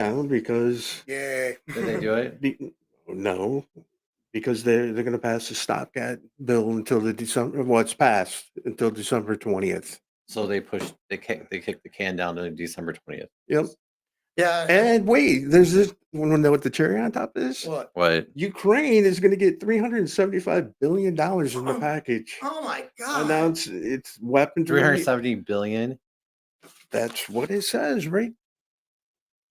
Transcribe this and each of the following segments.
down because Yeah. Did they do it? no, because they're going to pass the stopgap bill until the December. Well, it's passed until December 20th. So they kicked the can down to December 20th. Yep. Yeah. And wait, there's this. Want to know what the cherry on top is? What? Ukraine is going to get $375 billion in the package. Oh my God! Announced its weaponry. 370 billion. That's what it says, right?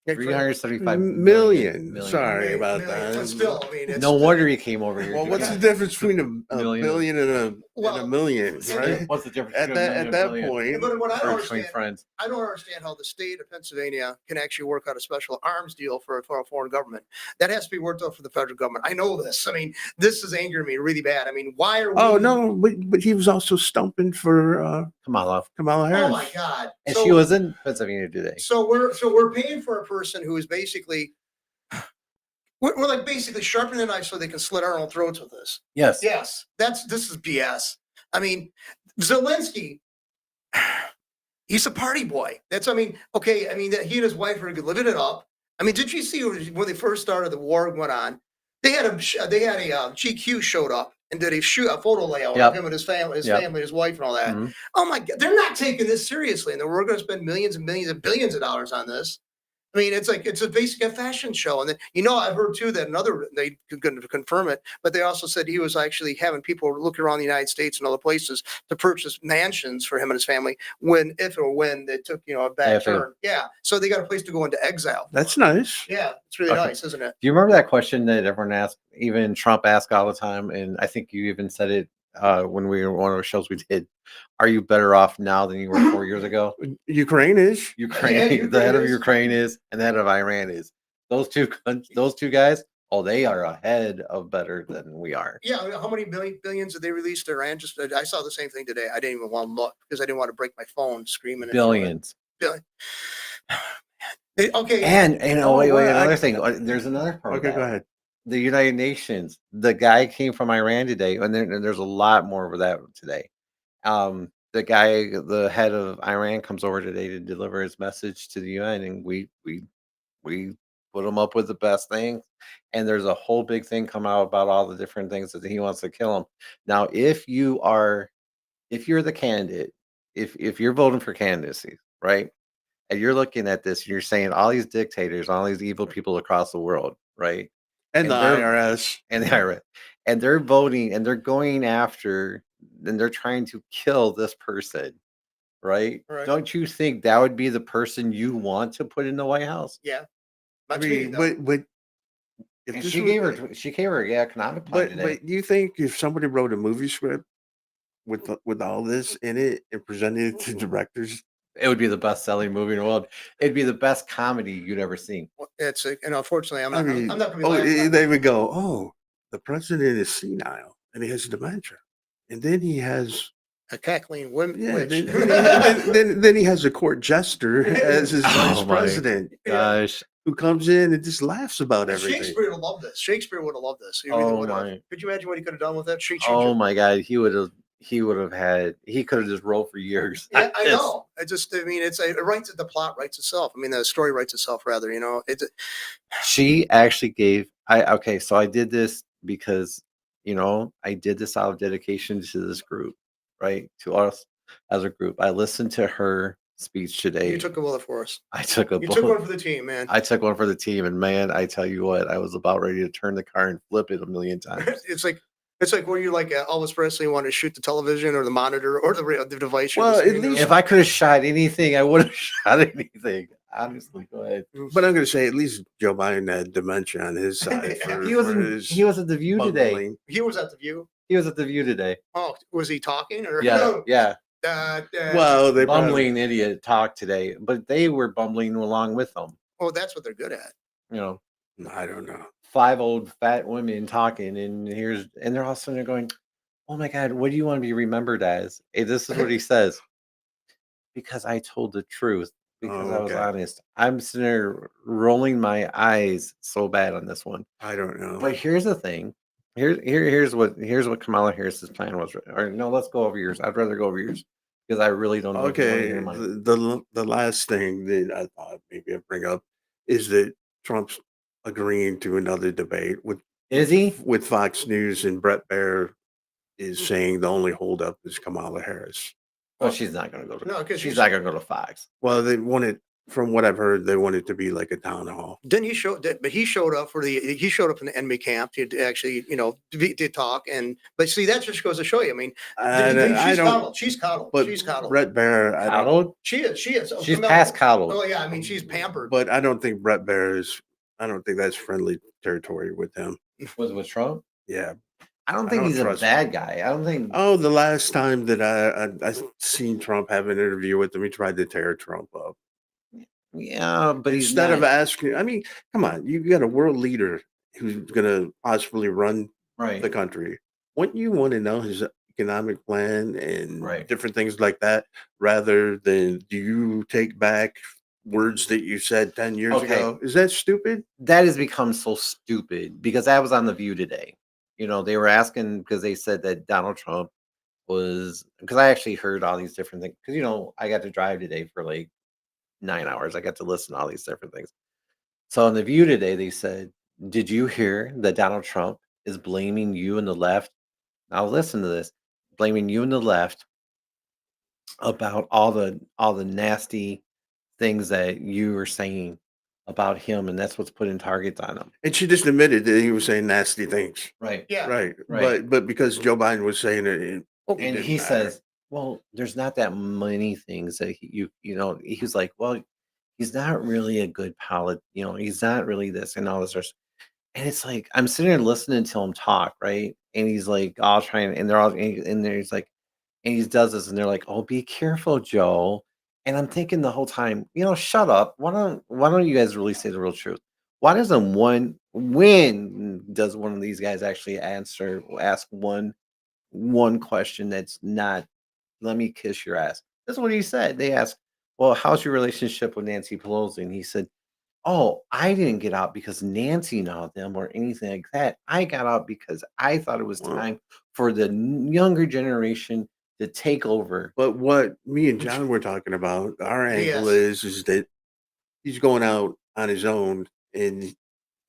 375 million. Sorry about that. But still, I mean, it's no wonder he came over here. Well, what's the difference between a billion and a million, right? What's the difference at that point? But what I don't understand, friends. I don't understand how the state of Pennsylvania can actually work out a special arms deal for a foreign government. That has to be worked out for the federal government. I know this. I mean, this is angering me really bad. I mean, why are we? Oh no, but he was also stumping for Kamala Harris. Oh my God! And she was in Pennsylvania today. So we're paying for a person who is basically. We're like basically sharpening the knife so they can slit our own throats with this. Yes. Yes. This is BS. I mean, Zelensky, he's a party boy. Okay. I mean, he and his wife are living it up. I mean, did you see when they first started the war went on? They had a GQ showed up and did a photo layout of him and his family, his wife, and all that. Mm-hmm. Oh my God, they're not taking this seriously, and we're going to spend millions and millions and billions of dollars on this. I mean, it's basically a fashion show. And then, I've heard too that they couldn't confirm it, but they also said he was actually having people look around the United States and other places to purchase mansions for him and his family if or when they took, a bad turn. Yeah. So they got a place to go into exile. That's nice. Yeah. It's really nice, isn't it? Do you remember that question that everyone asked, even Trump asked all the time? And I think you even said it when we were one of the shows we did. Are you better off now than you were 4 years ago? Ukraine is. The head of Ukraine is, and the head of Iran is. Those two guys, they are ahead of better than we are. Yeah, how many billions did they release to Iran? I saw the same thing today. I didn't even want to look because I didn't want to break my phone screaming. Billions. Okay. And wait, another thing. There's another part. Okay, go ahead. The United Nations. The guy came from Iran today, and there's a lot more of that today. The head of Iran comes over today to deliver his message to the UN, and we put him up with the best things. And there's a whole big thing come out about all the different things that he wants to kill him. Now, if you're the candidate, if you're voting for candidacy, right, and you're looking at this, and you're saying all these dictators, all these evil people across the world, right, and the IRS, and they're voting, and they're going after. Then they're trying to kill this person, right? Don't you think that would be the person you want to put in the White House? Yeah, but if she gave her economic plan today. But you think if somebody wrote a movie script with all this in it and presented it to directors, it would be the best-selling movie in the world. It'd be the best comedy you'd ever seen. Unfortunately, I'm not going to be. They would go, the president is senile and he has dementia. And then he has a cackling woman. Yeah, then he has a court jester as his vice president. Gosh, who comes in and just laughs about everything. Shakespeare would love this. Shakespeare would have loved this. Could you imagine what he could have done with that? Oh my God, he could have just wrote for years. Yeah, I know. The plot writes itself. I mean, the story writes itself, rather. She actually gave. So I did this because. I did this out of dedication to this group, right? To us as a group. I listened to her speech today. You took a bullet for us. I took You took one for the team, man. I took one for the team, and man, I tell you what, I was about ready to turn the car and flip it a million times. It's like when you Elvis Presley wanted to shoot the television or the monitor or the device. Well, at least if I could have shot anything, I would have shot anything. Honestly, go ahead. But I'm going to say at least Joe Biden had dementia on his side. He was at the View today. He was at the View. He was at the View today. Oh, was he talking or? Yeah. Well, they bumbling idiot talked today, but they were bumbling along with them. Oh, that's what they're good at. I don't know. 5 old fat women talking, and they're all sitting there going, "Oh my God, what do you want to be remembered as?" Hey, this is what he says. Because I told the truth. Because I was honest. I'm sitting there rolling my eyes so bad on this one. I don't know. But here's the thing. Here's what Kamala Harris's plan was. Or no, let's go over yours. I'd rather go over yours because I really don't know. Okay. The last thing that I thought maybe I'd bring up is that Trump's agreeing to another debate Is he? with Fox News, and Brett Baer is saying the only holdup is Kamala Harris. Well, she's not going to go to. No, 'cause she's she's- not going to go to Fox. Well, they want it, from what I've heard, they want it to be like a town hall. Then he showed that, but he showed up in the enemy camp to actually, to talk. But see, that just goes to show you. I mean, I she's don't, coddled. She's coddled. but She's coddled. Brett Baer, I don't, Coddled? She is. Oh, She's Kamala- past coddled. Oh yeah, I mean, she's pampered. but I don't think Brett Baer is. I don't think that's friendly territory with him. Was it with Trump? Yeah. I don't I think don't he's a trust bad guy. I don't think. Oh, the last time that I seen Trump have an interview with him, he tried to tear Trump up. Yeah, but he's Instead of not- asking, I mean, come on, you got a world leader who's going to possibly run right. the country. Wouldn't you want to know his economic plan and Right. different things like that, rather than do you take back words that you said 10 years Okay. ago? Is that stupid? That has become so stupid because I was on The View today. They were asking because they said that Donald Trump was, because I actually heard all these different things. Because, I got to drive today for like 9 hours. I got to listen to all these different things. So on The View today, they said, did you hear that Donald Trump is blaming you and the left? Now listen to this. Blaming you and the left about all the nasty things that you were saying about him, and that's what's putting targets on him. And she just admitted that he was saying nasty things. Right. Yeah. Right. Right. But because Joe Biden was saying it, And didn't he matter. says, well, there's not that many things that he's like, well, he's not really a good pilot, he's not really this and all this other. And it's like, I'm sitting there listening to him talk, right? And he's like, all trying, and they're all in there. He's like, and he does this, and they're like, oh, be careful, Joe. And I'm thinking the whole time, shut up. Why don't you guys really say the real truth? Why doesn't when does one of these guys actually ask one question that's not, let me kiss your ass? That's what he said. They asked, well, how's your relationship with Nancy Pelosi? And he said, oh, I didn't get out because Nancy nailed them or anything like that. I got out because I thought it was Wow. time for the younger generation to take over. But what me and John were talking about, our angle Yes. is that he's going out on his own, and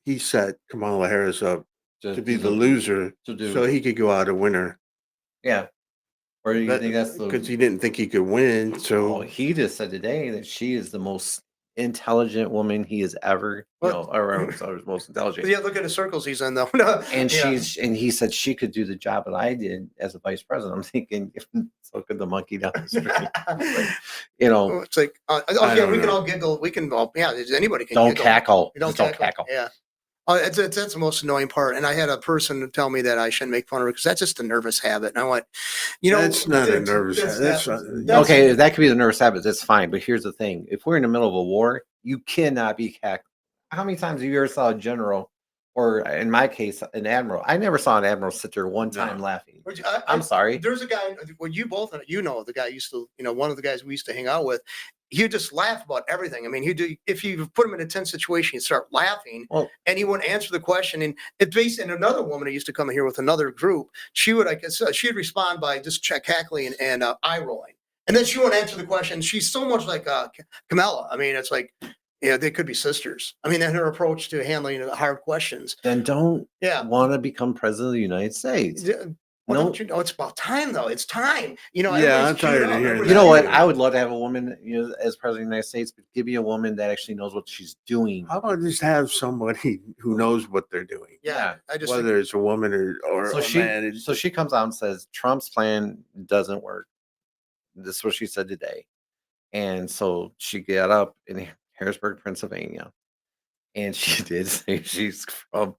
he set Kamala Harris up to be the loser, so he could go out a winner. Yeah. Or do you think that's because he didn't think he could win? So Oh, he just said today that she is the most intelligent woman he has ever, Well- or most intelligent. Yeah, look at the circles he's in, though. And Yeah. and he said she could do the job that I did as a vice president. I'm thinking, so could the monkey down the street. It's like, I okay, don't we can know. all giggle. We can all, anybody can Don't giggle. cackle. You don't Just don't cackle. cackle. Yeah. That's the most annoying part. And I had a person tell me that I shouldn't make fun of her because that's just a nervous habit. And I went, that's not a nervous. that's- That's Okay, that could be the nervous habit. That's fine. But here's the thing: if we're in the middle of a war, you cannot be cackling. How many times have you ever saw a general, or in my case, an admiral? I never saw an admiral sit there one time No. laughing. I- I'm sorry. There's a guy, well, you both, the guy used to, one of the guys we used to hang out with, he'd just laugh about everything. I mean, if you put him in a tense situation, he'd start laughing Well, and he wouldn't answer the question. And and another woman who used to come in here with another group, she would, she'd respond by just cackling and eye rolling. And then she wouldn't answer the question. She's so much like Kamala. I mean, it's like, they could be sisters. I mean, and her approach to handling hard questions. then don't Yeah. want to become president of the United States. Well, No. don't you know it's about time though? It's time. Yeah, everybody's I'm tired queued of up, hearing everybody's You know what? queued I up. would love to have a woman, as president of the United States, but give me a woman that actually knows what she's doing. how about just have somebody who knows what they're doing, Yeah, I just think, whether it's a woman or So a she, man. so she comes out and says Trump's plan doesn't work. This is what she said today, and so she got up in Harrisburg, Pennsylvania, and she did say she's from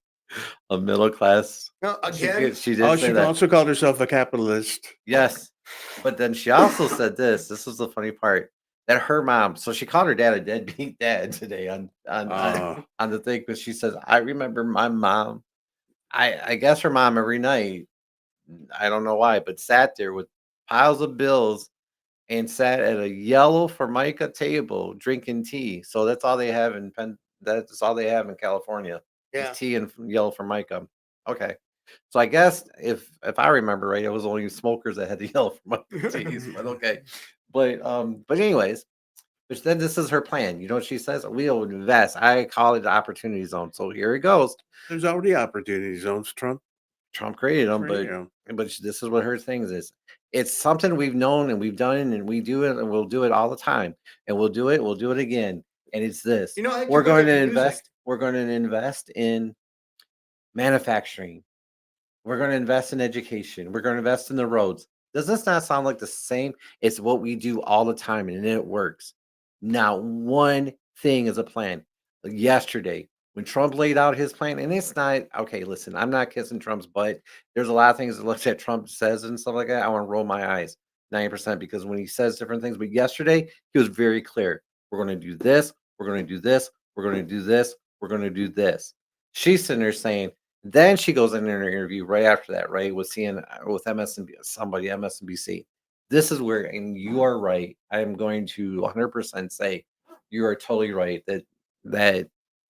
a middle class. no, She again. did, she did Oh, say she that. also called herself a capitalist. Yes. But then she also said this. This was the funny part. That her mom, so she called her dad a deadbeat dad today on the thing, because she says, I remember my mom. I guess her mom every night, I don't know why, but sat there with piles of bills and sat at a yellow Formica table drinking tea. So that's all they have in that's all they have in California. Yeah. Is tea and yellow Formica. Okay. So I guess if I remember right, it was only smokers that had the yellow Formica teas, but okay. But anyways, Which then this is her plan. You know what she says? We'll invest. I call it the opportunity zone. So here it goes. There's already opportunity zones. Trump created them, Created 'em. but this is what her things is. It's something we've known and we've done and we do it and we'll do it all the time. And we'll do it again. And it's this. You know, I We're can going look to at music. invest. We're going to invest in manufacturing. We're going to invest in education. We're going to invest in the roads. Does this not sound like the same? It's what we do all the time and it works. Not one thing is a plan. Like yesterday, when Trump laid out his plan, and it's not okay. Listen, I'm not kissing Trump's butt. There's a lot of things that look at Trump says and stuff like that. I want to roll my eyes 90% because when he says different things, but yesterday he was very clear. We're going to do this. We're going to do this. We're going to do this. We're going to do this. She's sitting there saying, then she goes in her interview right after that, right? With MSNBC. This is where, and you are right. I'm going to 100% say you are totally right that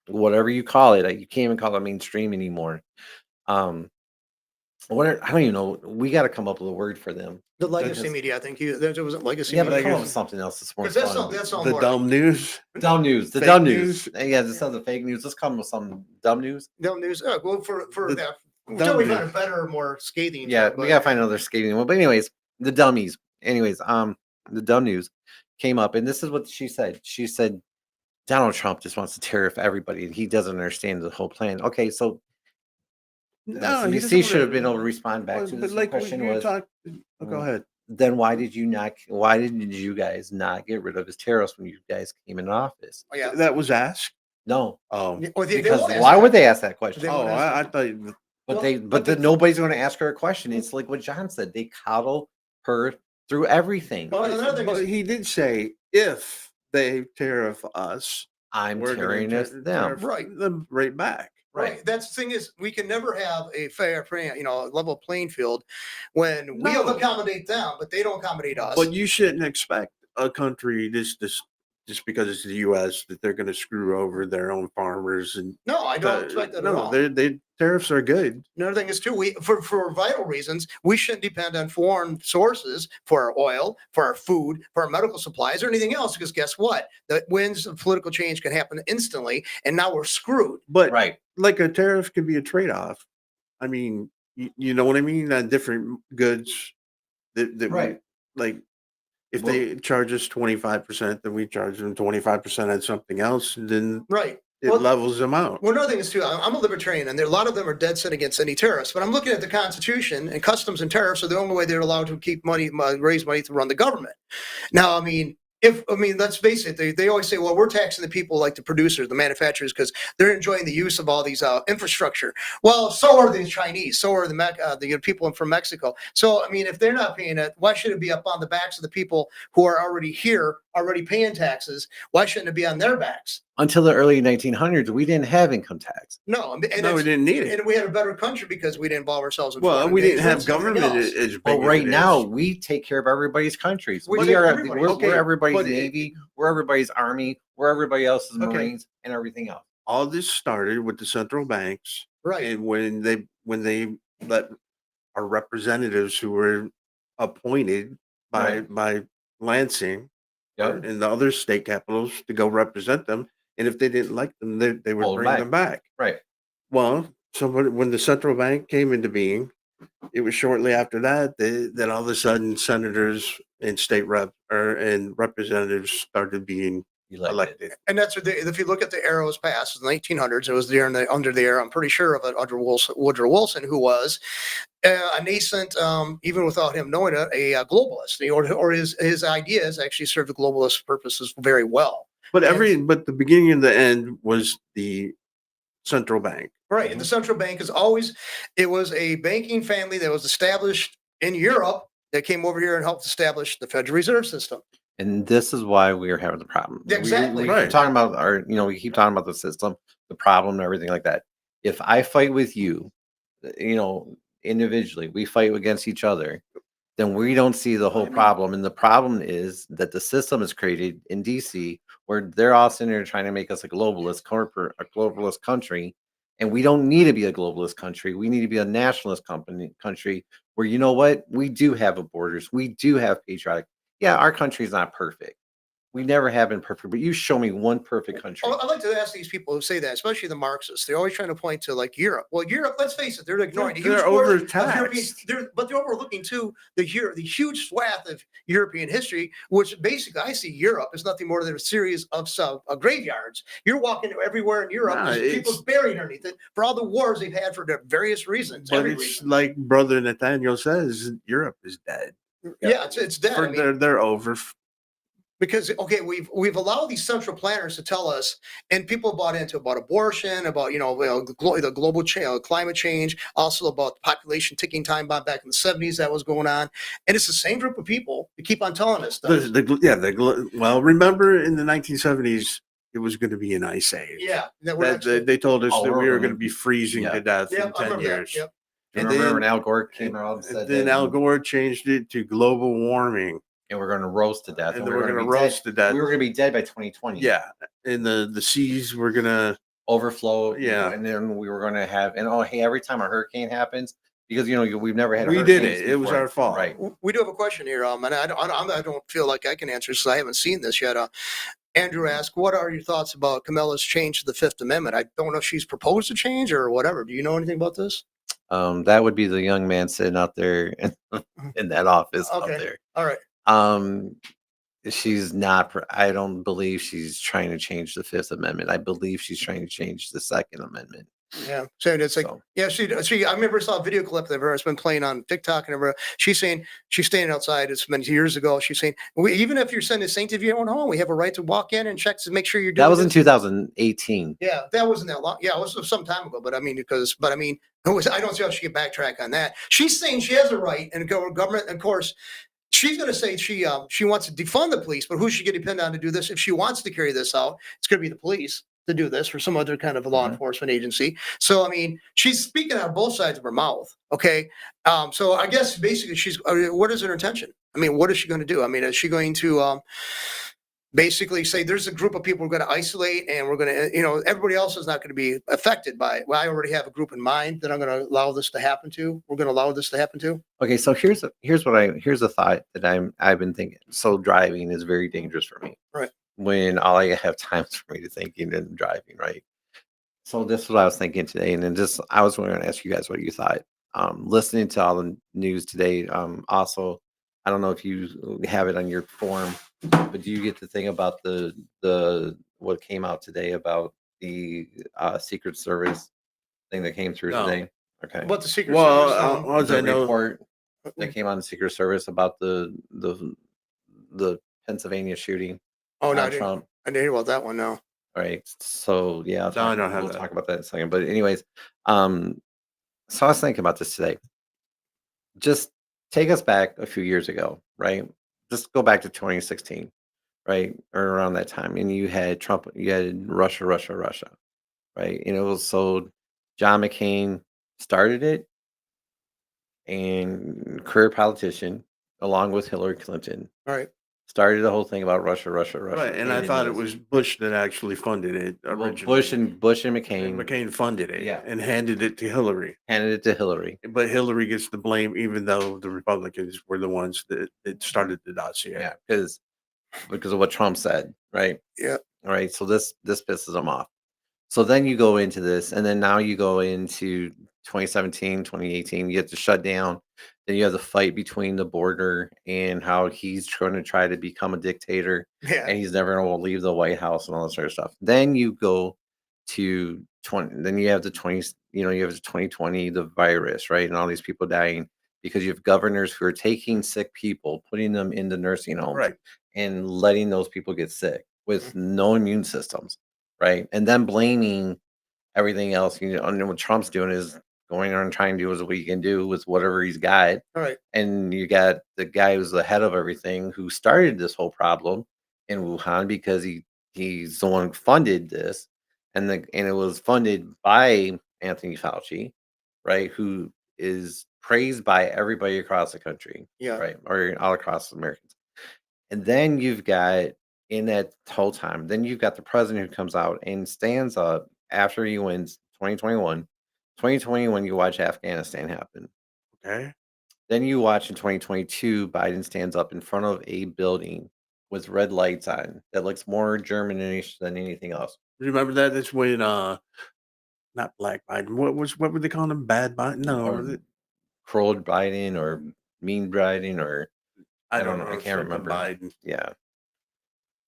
whatever you call it, you can't even call it mainstream anymore. I don't even know. We got to come up with a word for them. The legacy media, I think there was a legacy Yeah, but media. come up with something else that's more Because fun. that's all The more. dumb news. Dumb news. The Fake dumb news. news. Yeah, this is the fake news. Let's come with some dumb news. Dumb news. Well, for The that, dumb until we find news. a better, more scathing. Yeah, term, we but- gotta find another skating one. But anyways, the dummies. Anyways, the dumb news came up, and this is what she said. She said Donald Trump just wants to tariff everybody, and he doesn't understand the whole plan. Okay, so No, he MSNBC doesn't should have wanna- been able to respond back to But this. like Question you was, talked. Go ahead. then why did you not? Why did you guys not get rid of his tariffs when you guys came in office? Oh, yeah. That was asked. No, Oh, Well, they because won't ask why that. would they ask that question? They oh, won't ask I that. thought. But Well, they, but but the- nobody's going to ask her a question. It's like what John said. They coddle her through everything. Well, another thing But is, he did say if they tariff us, I'm we're tearing going us to them. tariff them right back. right. That's the thing is, we can never have a fair, level playing field when we No. accommodate them, but they don't accommodate us. But you shouldn't expect a country just because it's the U.S. that they're going to screw over their own farmers and. No, I don't expect that at No, all. they tariffs are good. Another thing is too, we for vital reasons, we shouldn't depend on foreign sources for our oil, for our food, for our medical supplies, or anything else. Because guess what? The winds of political change can happen instantly, and now we're screwed. But Right. like a tariff could be a trade-off. I mean, you know what I mean? On different goods that Right. like if Well- they charge us 25%, then we charge them 25% on something else, and then Right. it Well, levels them out. Well, another thing is too, I'm a libertarian, and a lot of them are dead set against any tariffs. But I'm looking at the Constitution, and customs and tariffs are the only way they're allowed to keep money, raise money to run the government. Now, let's face it, they always say, well, we're taxing the people like the producers, the manufacturers, because they're enjoying the use of all these infrastructure. Well, so are the Chinese, so are the people from Mexico. So, if they're not paying it, why should it be up on the backs of the people who are already here, already paying taxes? Why shouldn't it be on their backs? Until the early 1900s, we didn't have income tax. No, and No, we it's- didn't need it. and we had a better country because we didn't involve ourselves in. Well, foreign we didn't have invasions and everything government else. as big. But as right it now, is. we take care of everybody's countries. We We take are everybody's. we're Okay, everybody's but Navy, we're everybody's Army, we're everybody else's Okay. Marines, and everything else. all this started with the central banks, Right. and when they let our representatives who were appointed by Lansing Yep. and the other state capitals to go represent them, and if they didn't like them, they would Pull bring them them back. Right. Well, so when the central bank came into being, it was shortly after that that all of a sudden senators and state and representatives started being elected. And that's what if you look at the era was passed in the 1900s, it was there under the era. I'm pretty sure of it under Woodrow Wilson, who was a nascent, even without him knowing it, a globalist, or his ideas actually served the globalist purposes very well. But the beginning and the end was the central bank. Right. And the central bank it was a banking family that was established in Europe that came over here and helped establish the Federal Reserve System. And this is why we are having the problem. Exactly. We Right. keep talking about we keep talking about the system, the problem, and everything like that. If I fight with you, individually, we fight against each other, then we don't see the whole problem. And the problem is that the system is created in DC where they're all sitting there trying to make us a globalist country. And we don't need to be a globalist country. We need to be a nationalist country where, you know what? We do have borders. We do have patriotic. Yeah, our country is not perfect. we never have been perfect, but you show me one perfect country. I'd like to ask these people who say that, especially the Marxists. They're always trying to point to like Europe. Well, Europe, let's face it, they're ignoring the huge They're portion of overtaxed. but they're overlooking too the huge swath of European history, which basically I see Europe as nothing more than a series of graveyards. You're walking everywhere in Europe, No, there's people buried underneath it for all the wars they've had for their various reasons. But every it's reason. like Brother Nathaniel says, Europe is dead. Yeah, it's dead. I mean, They're over. because okay, we've allowed these central planners to tell us, and people bought into about abortion, about the global climate change, also about the population ticking time bomb back in the 70s that was going on, and it's the same group of people that keep on telling us stuff. Well, remember in the 1970s, it was going to be an ice age. Yeah, They told us Oh, that we're we were gonna going to be freezing yeah. to death yeah, in I 10 remember that. years. Yep. And And remember then- when Al Gore came out and said Then that, Al Gore changed it to global warming, and we're going to roast to death, and and we're going to be roast dead. to death. We were going to be dead by 2020. Yeah, and the seas were going to. Overflow. Yeah. And then we were going to have, and oh, hey, every time a hurricane happens, because we've never had. We did it. It was before. our fault. Right. We do have a question here, and I don't feel like I can answer this because I haven't seen this yet. Andrew asked, "What are your thoughts about Kamala's change to the Fifth Amendment?" I don't know if she's proposed a change or whatever. Do you know anything about this? That would be the young man sitting out there in that office out Okay. there. All right. She's not. I don't believe she's trying to change the Fifth Amendment. I believe she's trying to change the Second Amendment. Yeah. So it's like, So, yeah, she, I remember saw a video clip of her. It's been playing on TikTok and everywhere. She's saying she's standing outside. It's been years ago. She's saying, even if you're sending Saint of your own home, we have a right to walk in and check to make sure you're doing that was in this. 2018. Yeah, that wasn't that long. Yeah, it was some time ago. But I mean, I don't see how she can backtrack on that. She's saying she has a right, and government, of course, she's going to say she wants to defund the police. But who's she going to depend on to do this? If she wants to carry this out, it's going to be the police to do this, or some other kind of law enforcement agency. So I mean, she's speaking out of both sides of her mouth. Okay, so I guess basically what is her intention? I mean, what is she going to do? I mean, is she going to basically say there's a group of people we're going to isolate, and we're going to, everybody else is not going to be affected by it? Well, I already have a group in mind that I'm going to allow this to happen to. We're going to allow this to happen to. Okay, so here's a thought that I've been thinking. So driving is very dangerous for me. Right. When all I have time is for me to thinking and driving, right? So this is what I was thinking today, and then I was going to ask you guys what you thought. Listening to all the news today. Also, I don't know if you have it on your form, but do you get to think about the what came out today about the Secret Service thing that came through No. today? Okay. What the Secret Well, Service? as The I know, report that came on the Secret Service about the Pennsylvania shooting Oh no, on Trump. I didn't hear about that one. No. Right. So yeah, No, I don't have we'll that. talk about that in a second. But anyways, so I was thinking about this today. Just take us back a few years ago, right? Just go back to 2016, right? Or around that time. And you had Trump, you had Russia, right? And it was so John McCain started it, and career politician, along with Hillary Clinton, All right. started the whole thing about Russia. right, and I thought it was Bush that actually funded it originally. Bush and And McCain McCain funded it, Yeah. and handed it to Hillary. handed it to Hillary. But Hillary gets the blame, even though the Republicans were the ones that started the dossier. Yeah, because of what Trump said, right? Yeah. All right. So this pisses them off. So then you go into this, and then now you go into 2017, 2018, you get to shut down. Then you have the fight between the border and how he's trying to try to become a dictator, Yeah. and he's never going to leave the White House and all that sort of stuff. Then you go to 20, then you have the 20, you have the 2020, the virus, right? And all these people dying because you have governors who are taking sick people, putting them into nursing homes, Right. and letting those people get sick with no immune systems, right? And then blaming everything else. And what Trump's doing is going on and trying to do what he can do with whatever he's got. All right. And you got the guy who's the head of everything who started this whole problem in Wuhan because he's the one who funded this, and it was funded by Anthony Fauci, right? Who is praised by everybody across the country, Yeah. right, or all across Americans. And then you've got in that whole time, then you've got the president who comes out and stands up after he wins 2021. 2021, you watch Afghanistan happen. Okay. Then you watch in 2022, Biden stands up in front of a building with red lights on that looks more Germanish than anything else. Remember that? That's when not Black Biden. What would they call him? Bad Biden? Or No, Crowed Biden or mean Biden or I I don't don't know. I know. can't Something remember. Biden. Yeah.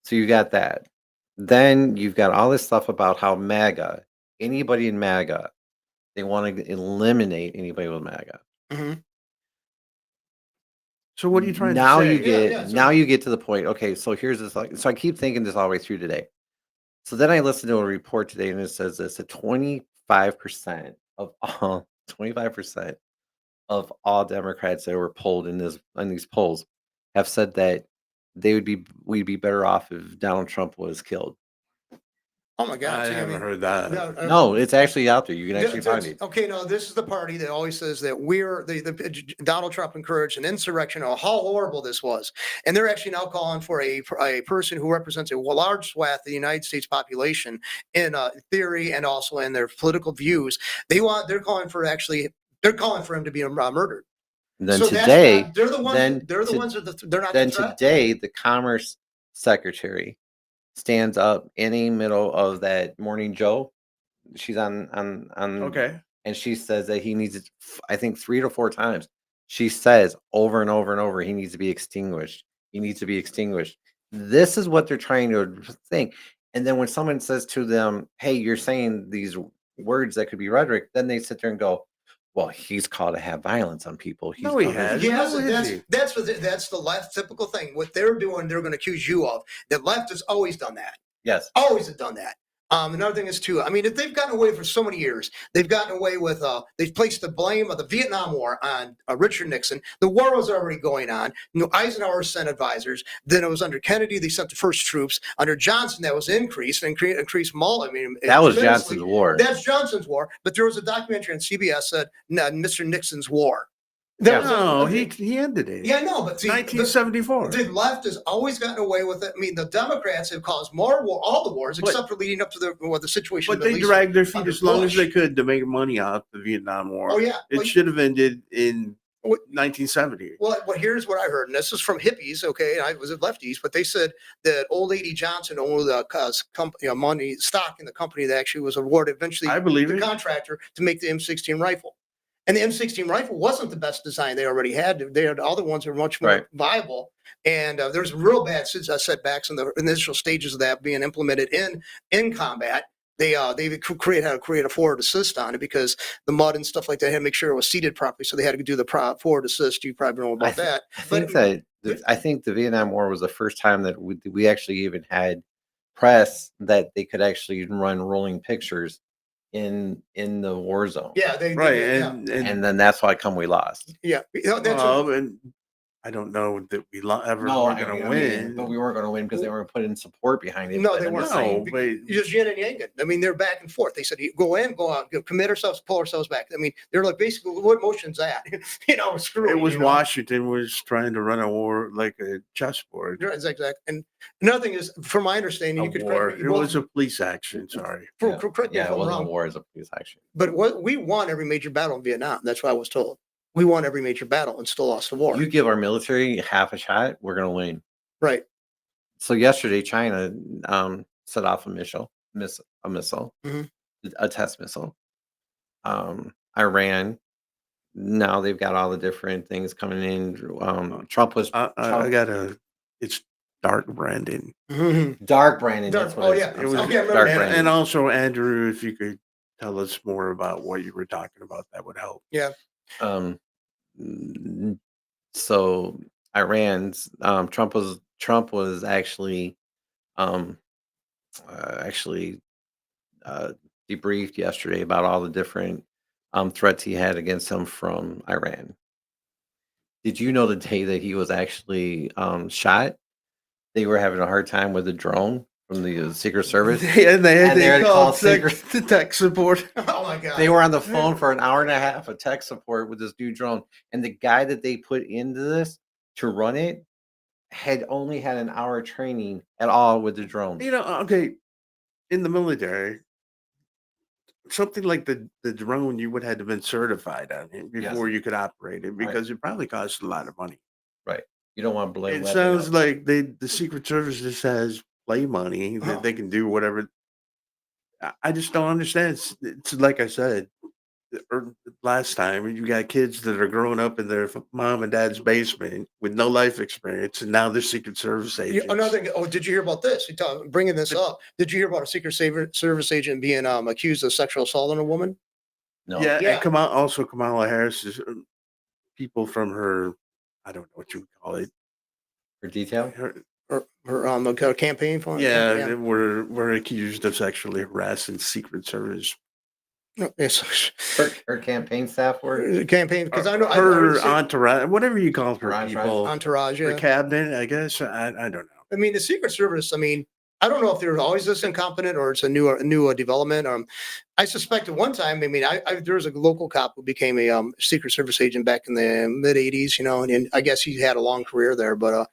So you got that. Then you've got all this stuff about how MAGA, anybody in MAGA, they want to eliminate anybody with MAGA. hmm So what are you trying to Now say? you get Yeah, now so- you get to the point. Okay, so here's this like so I keep thinking this all the way through today. So then I listened to a report today and it says this that 25% of all 25% of all Democrats that were polled in these polls have said that we'd be better off if Donald Trump was killed. Oh my God! I See, haven't heard that. No, it's actually out there. You can actually find it. Okay, no, this is the party that always says that we're Donald Trump encouraged an insurrection. Oh, how horrible this was, and they're actually now calling for a person who represents a large swath of the United States population in theory and also in their political views. They're calling for him to be murdered. And then So that's today, not, they're the ones. then They're the to- ones that they're not then the threat. today, the Commerce Secretary stands up in the middle of that Morning Joe. She's on Okay. and she says that he needs it, I think 3 to 4 times. She says over and over and over, he needs to be extinguished. He needs to be extinguished. This is what they're trying to think. And then when someone says to them, "Hey, you're saying these words that could be rhetoric," then they sit there and go, "Well, he's called to have violence on people." He's No, he called to-" has. Yes, No, is he? that's the left typical thing. What they're doing, they're going to accuse you of. The left has always done that. Yes. Always have done that. Another thing is too. I mean, if they've gotten away for so many years, they've gotten away with. They've placed the blame of the Vietnam War on Richard Nixon. The war was already going on. Eisenhower sent advisors. Then it was under Kennedy. They sent the first troops. Under Johnson, that was increased and increased. I mean, That was tremendously. Johnson's war. That's Johnson's war. But there was a documentary on CBS said Mr. Nixon's war. Yeah. No, he ended it. Yeah, no, but see, 1974. the left has always gotten away with it. I mean, the Democrats have caused more war, all the wars, except for leading up to the situation. But of they Middle East dragged their feet under as long as Bush. they could to make money off the Vietnam War. Oh yeah, It should have ended in What- 1970. well, here's what I heard, and this is from hippies. Okay, I was at lefties, but they said that old lady Johnson owned the money stock in the company that actually was awarded eventually I believe the it. contractor to make the M16 rifle. And the M16 rifle wasn't the best design they already had. They had other ones that were much more Right. viable. And there's real bad setbacks in the initial stages of that being implemented in combat. They had to create a forward assist on it because the mud and stuff like that had to make sure it was seated properly. So they had to do the forward assist. You probably know about that. I think the Vietnam War was the first time that we actually even had press that they could actually run rolling pictures in the war zone. Yeah, Right, yeah, And then that's why we lost. yeah. That's well, and I don't know that we ever were going to win. But we weren't going to win because they weren't putting support behind it. No, But they I'm weren't. just saying, No, but just yin and yang. I mean, they're back and forth. They said, go in, go out, commit ourselves, pull ourselves back. I mean, they're like, basically, what motion's that? Screw it was you know? Washington was trying to run a war like a chessboard. That's exact. And another thing is, from my understanding, A you could war. correct me. It was a police action. Sorry. Correct me yeah, if it I'm wasn't a wrong. war as a police action. But we won every major battle in Vietnam. That's what I was told. We won every major battle and still lost the war. You give our military half a shot, we're going to win. Right. So yesterday, China set off a missile, Mhm. a test missile. Iran. Now they've got all the different things coming in. Trump was I got it's Dark Brandon. Dark Brandon. That's what Oh, it is. yeah. I'm Okay, sorry, I remember Dark that. Brandon. And also, Andrew, if you could tell us more about what you were talking about, that would help. Yeah. So Iran's Trump was actually debriefed yesterday about all the different threats he had against him from Iran. Did you know the day that he was actually shot, they were having a hard time with the drone from the Secret Service? And they And they had called called the tech support. Oh my God. They were on the phone for an hour and a half of tech support with this new drone. And the guy that they put into this to run it had only had an hour training at all with the drone. Okay, in the military, something like the drone, you would have to been certified on it before you could operate it because it probably costs a lot of money. Right. You don't want to blow It weapon sounds up. like the Secret Service just has play money Oh. that they can do whatever. I just don't understand. It's like I said last time. You got kids that are growing up in their mom and dad's basement with no life experience, and now they're Secret Service agents. Another thing. Oh, did you hear about this? Bringing this up. Did you hear about a Service agent being accused of sexual assault on a woman? No. Yeah, Yeah. and Kamala Harris is people from her. I don't know what you would call it. For detail. Her campaign fund. Yeah, they were accused of sexually harassing Secret Service. Yes. Her campaign staff were Campaign, because I know her entourage, whatever you call her Her people, entourage. her Yeah. cabinet. I guess I don't know. I mean, the Secret Service. I mean, I don't know if they're always this incompetent or it's a new development. I suspect at one time. I mean, there was a local cop who became a Secret Service agent back in the mid '80s. You know, and I guess he had a long career there. But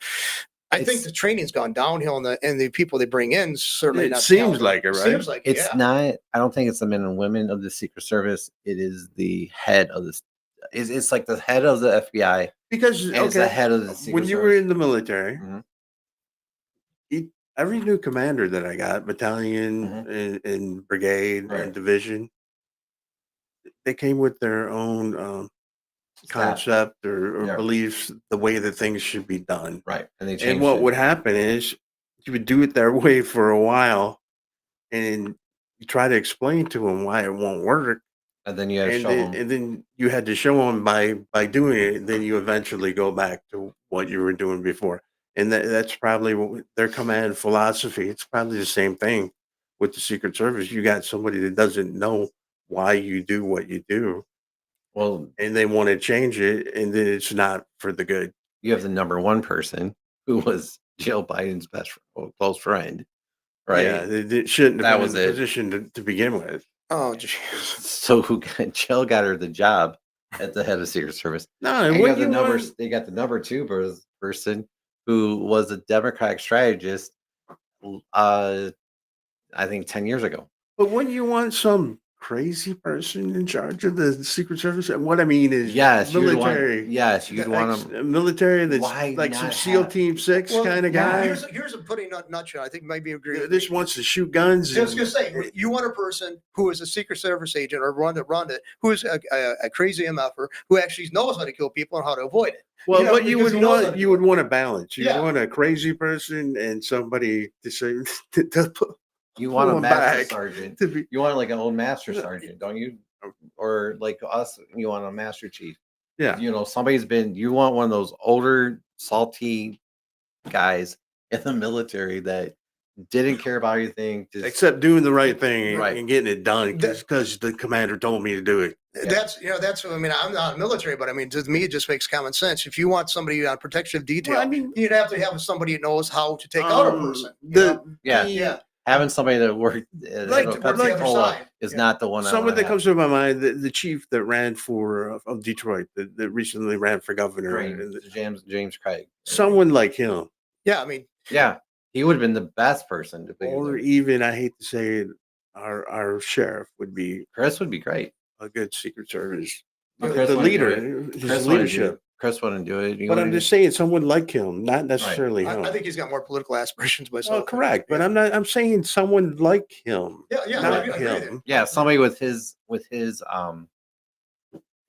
I think the training's gone downhill, and the people they bring in certainly It not. seems talented. like it, right? Seems like It's yeah. not. I don't think it's the men and women of the Secret Service. It is the head of this. It's like the head of the FBI Because and it's the head of the Secret when you Service. were in the military, Mhm. every new commander that I got, battalion and brigade Right. and division, they came with their own Staff. concept or Yeah. beliefs, the way that things should be done. Right, and they And changed what it. would happen is you would do it their way for a while, and you try to explain to them why it won't work, And then you had to and show then, them. and then you had to show them by doing it. Then you eventually go back to what you were doing before, and that's probably their command philosophy. It's probably the same thing with the Secret Service. You got somebody that doesn't know why you do what you do, Well, and they want to change it, and then it's not for the good. you have the number one person who was Jill Biden's close friend, right? Yeah, they shouldn't That have been was in the it. position to begin with. Oh, geez. So Jill got her the job at the head of Secret Service. No, And and you what have the you numbers. want, They got the number two person who was a Democratic strategist. I think 10 years ago. but wouldn't you want some crazy person in charge of the Secret Service? And what I mean is, Yes, military. you'd want them. Military that's Why like some not SEAL have- Team 6 Well, kind of yeah, guy. Here's a putting nutshell. I think maybe agree. with This me. wants to shoot guns. I was going to say, you want a person who is a Secret Service agent or run it, who is a crazy MFer who actually knows how to kill people and how to avoid it. Well, you know, what you because would he knows how want, to you do would it. want a balance. You Yeah. want a crazy person and somebody to say to put You want a Pull 'em master back. sergeant. to be. You want like an old master Yeah. sergeant, don't you? Or like us, you want a master chief. Yeah. You know, you want one of those older, salty guys in the military that didn't care about anything. Just Except doing the right thing Right. and getting it done because the commander told me to do it. That's I mean, I'm not military, but I mean, to me, it just makes common sense. If you want somebody on protective detail, Well, I mean, you'd have to have somebody that knows how to take out a person. yeah. Having somebody that worked at Like- a like Pepsi the other Cola side. is Yeah. not the one. I someone wanna that have. comes to my mind, the chief that ran for of Detroit, that recently ran for governor, James Craig. someone like him, Yeah, I mean, Yeah, he would have been the best person to pick. or even I hate to say it, our sheriff would be Chris would be great. a good Secret Service, But the Chris wouldn't do leader, it. his Chris wouldn't do leadership. it. Chris wouldn't do it. He But I'm wouldn't- just saying, someone like him, not necessarily him. I think he's got more political aspirations myself. Well, correct, but I'm saying someone like him, Yeah, not I agree with him. you. yeah, somebody with his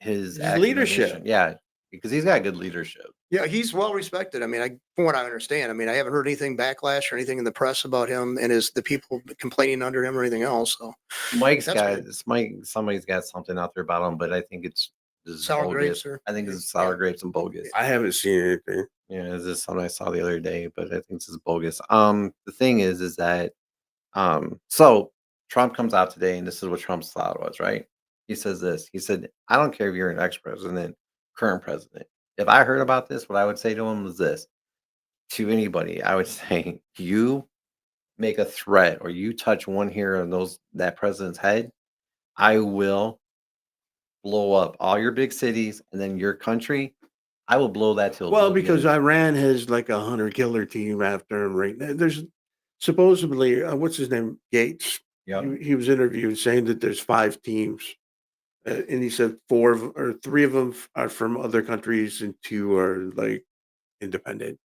leadership. acumen. Yeah, because he's got good leadership. Yeah, he's well respected. I mean, from what I understand, I mean, I haven't heard anything backlash or anything in the press about him and the people complaining under him or anything else. So Mike's That's got good. it's Mike. Somebody's got something out there about him, but I think it's just Sour bogus. grapes, or I think it's sour grapes and bogus. I haven't seen anything. Yeah, this is something I saw the other day, but I think this is bogus. The thing is that so Trump comes out today, and this is what Trump's thought was, right? He says this. He said, "I don't care if you're an ex-president, current president. If I heard about this, what I would say to him was this: to anybody, I would say, you make a threat or you touch one hair on that president's head, I will blow up all your big cities and then your country. I will blow that till Well, oblivion." because Iran has like a hunter-killer team after him right now. There's supposedly, what's his name? Gates. Yep. He was interviewed saying that there's 5 teams. And he said 3 of them are from other countries and 2 are like independent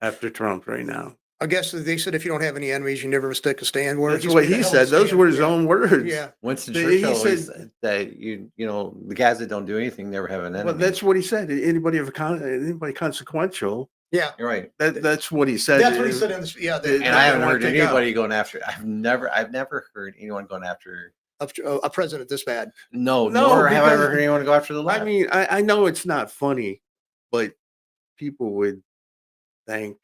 after Trump right now. I guess they said if you don't have any enemies, you never mistake a stand. Where That's he's what made a he hell of a said. Those stand. were his Yeah. own words. Yeah. Winston He Churchill always said- said that the guys that don't do anything never have an enemy. Well, that's what he said. Anybody consequential, Yeah. You're right. that's what he said. That's what he said in this. Yeah. And And I haven't wanna heard take out. anybody going after. I've never heard anyone going after. A president this bad. No, No, nor have I because- ever heard anyone go after the left. I mean, I know it's not funny, but people would thank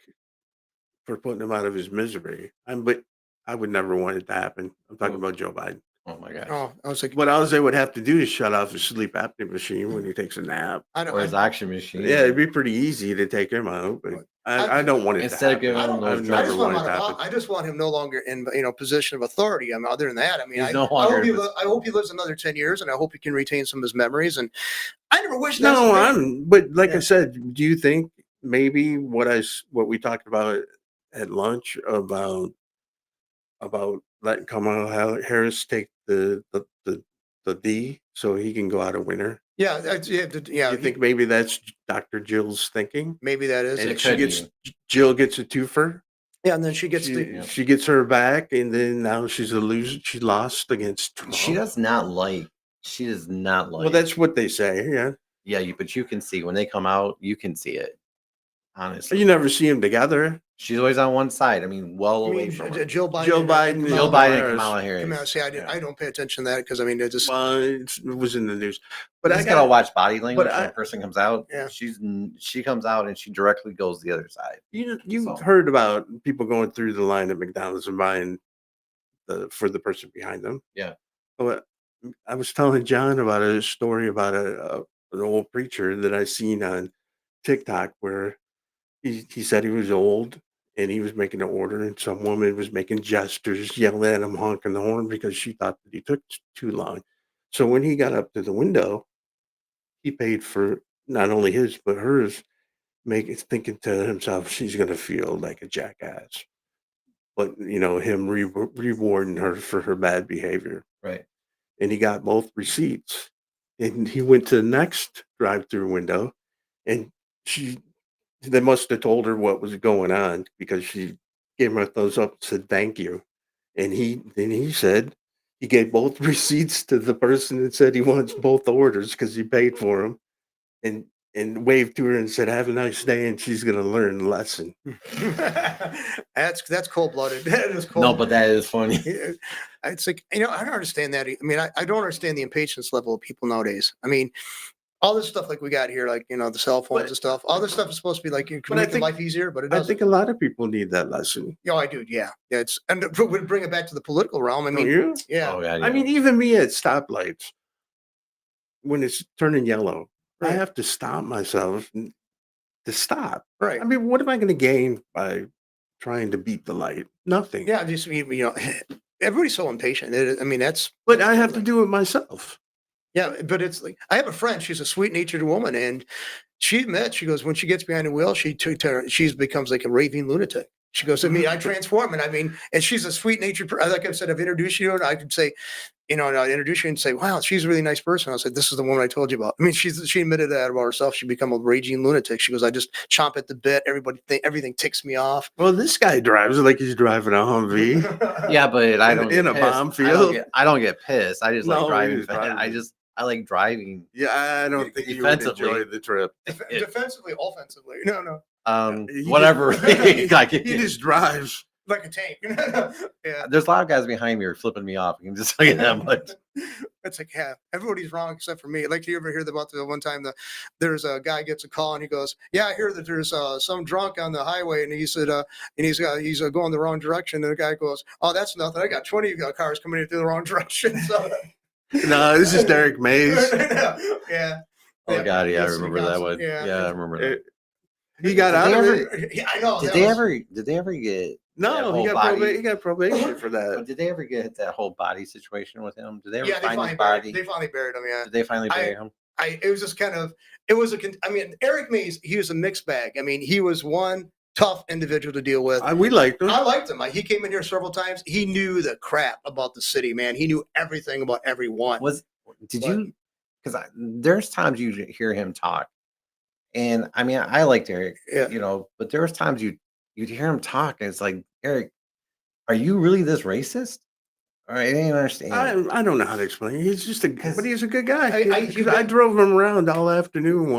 for putting him out of his misery. But I would never want it to happen. I'm talking about Joe Biden. Oh my gosh. Oh, I was like, What else they would have to do is shut off his sleep apnea machine when he takes a nap. I don't. Or his action machine. Yeah, it'd be pretty easy to take him out, but I don't want it Instead to of giving happen. him I've those never just want wanted it to him, happen. I just want him no longer in position of authority. I mean, other than that, I mean, He's I, no I, longer hope he in I hope he lives another 10 years, and I hope he can retain some of his memories. And I never wish that. No, but like Yeah. I said, do you think maybe what we talked about at lunch about letting Kamala Harris take the D so he can go out a winner? Yeah, yeah. You think maybe that's Dr. Jill's thinking? maybe that is And it. It could Jill gets a twofer. Yeah, and then she gets the. She gets her back, and then now she's a loser. She lost against Trump. She does not like. Well, that's what they say. Yeah, But you can see when they come out, you can see it. Honestly, you never see them together. she's always on one side. I mean, well I away mean, from her. Jill Biden. Jill and Biden, Joe Kamala Biden Harris. and Kamala Harris. Kamala, see, Yeah. I don't pay attention to that because I mean, it just. Well, it was in the news, but But I gotta watch body language when I- a person comes out. Yeah. She comes out and she directly goes the other side. you've So- heard about people going through the line at McDonald's and buying for the person behind them. Yeah. But I was telling John about a story about an old preacher that I seen on TikTok where he said he was old and he was making an order and some woman was making gestures, yelling at him, honking the horn because she thought that he took too long. So when he got up to the window, he paid for not only his but hers, thinking to himself, she's gonna feel like a jackass. But him rewarding her for her bad behavior. Right. And he got both receipts. And he went to the next drive-through window, and they must have told her what was going on because she gave him a thumbs up and said thank you. And he said he gave both receipts to the person and said he wants both orders because he paid for them, and waved to her and said have a nice day, and she's gonna learn a lesson. That's cold blooded. That is cold. No, but that is funny. It's like, I don't understand that. I mean, I don't understand the impatience level of people nowadays. I mean, all this stuff like we got here, like, the cell phones But- and stuff, all this stuff is supposed to be like, you can But I make your think- life easier, but it I doesn't. think a lot of people need that lesson. Yeah, I do. Yeah. Yeah. And we bring it back to the political realm. I Don't mean, you? yeah. Oh, yeah, I mean, even me at stoplights, when it's turning yellow, I Right. have to stop myself to stop. Right. I mean, what am I going to gain by trying to beat the light? Nothing. Yeah. Just, everybody's so impatient. I mean, that's, But I have to do it myself. yeah, but it's like, I have a friend, she's a sweet natured woman, and she admits, she goes, when she gets behind the wheel, she becomes like a raving lunatic. She goes, I mean, I transform, and she's a sweet natured, like I said, I've introduced you, and I could say, and I'd introduce you and say, wow, she's a really nice person. I said, this is the woman I told you about. I mean, she admitted that about herself. She become a raging lunatic. She goes, I just chomp at the bit. Everything ticks me off. Well, this guy drives like he's driving a Humvee. Yeah, but I don't In get a pissed. bomb I don't field? I don't get pissed. I just No, like driving. he's driving. I like driving. Yeah, I don't think you would Defensively. enjoy the trip. Defensively, offensively. No. He Whatever. just- Like, He just drives. Like a tank. Yeah. there's a lot of guys behind me who are flipping me off. You can just tell you that much. It's like, yeah, everybody's wrong except for me. Like, do you ever hear about the one time there's a guy gets a call and he goes, yeah, I hear that there's some drunk on the highway, and he said, and he's going the wrong direction. And the guy goes, oh, that's nothing. I got 20 cars coming into the wrong direction. So, No, this is Derek Mays. yeah. Oh God, yeah, I Yes, remember yes, that one. yeah. Yeah, I remember that. He got Did out they of ever- it. Yeah, I know. Did that they was- ever get? No, that he whole got, body- he got probation for that. Did they ever get that whole body situation with him? Did they ever Yeah, find his they body? finally buried him. Yeah. Did they finally bury him? It was just kind of, Eric Mays, he was a mixed bag. I mean, he was one tough individual to deal with. We liked him. I liked him. He came in here several times. He knew the crap about the city, man. He knew everything about everyone. Did you? Because there's times you hear him talk, And I mean, I liked Eric, Yeah. but there was times you'd hear him talk, and it's like, Eric, are you really this racist? Or I didn't understand I don't know how to explain it. He's just but because he's a good guy. you I bet. drove him around all afternoon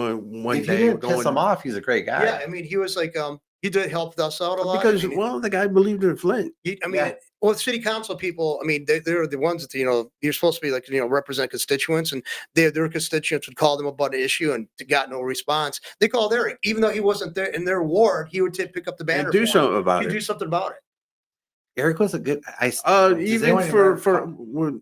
one if you day didn't piss him going off, he's a great guy. Yeah, I mean, he was like, he did help us out a lot. because I mean, well, the guy believed in Flint. I mean, Yeah. well, city council people, I mean, they're the ones that, you're supposed to be like, represent constituents, and their constituents would call them about an issue and got no response. They called Eric, even though he wasn't there in their ward, he would pick up the banner And do for 'em. something about He'd do it. something about it. Eric was a good. Does Even anyone remember for what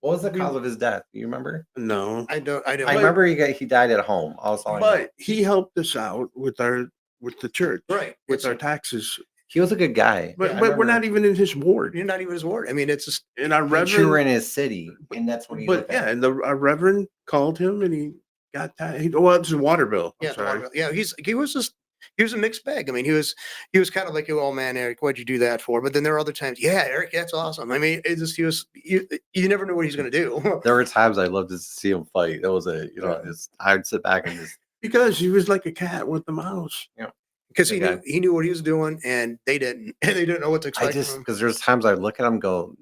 was the cause of his death? Do you remember? no, I don't. I remember he died at home. That's all I know. but he helped us out with the church, Right. with It's our taxes. He was a good guy. But I we're remember- not even in his ward. You're not even his ward. I mean, it's just And our But you were in reverend, his city, and that's what he but looked yeah, at. and our reverend called him, and he got well, it's a water bill. I'm yeah, sorry. yeah. He was a mixed bag. I mean, he was kind of like, oh man, Eric, what'd you do that for? But then there are other times, yeah, Eric, that's awesome. I mean, you never knew what he's gonna do. There were times I loved to see him fight. It was I'd sit back and just Because he was like a cat with a mouse. Because he Okay. knew what he was doing, and they didn't, and they didn't know what to expect from him. because there's times I look at him and go,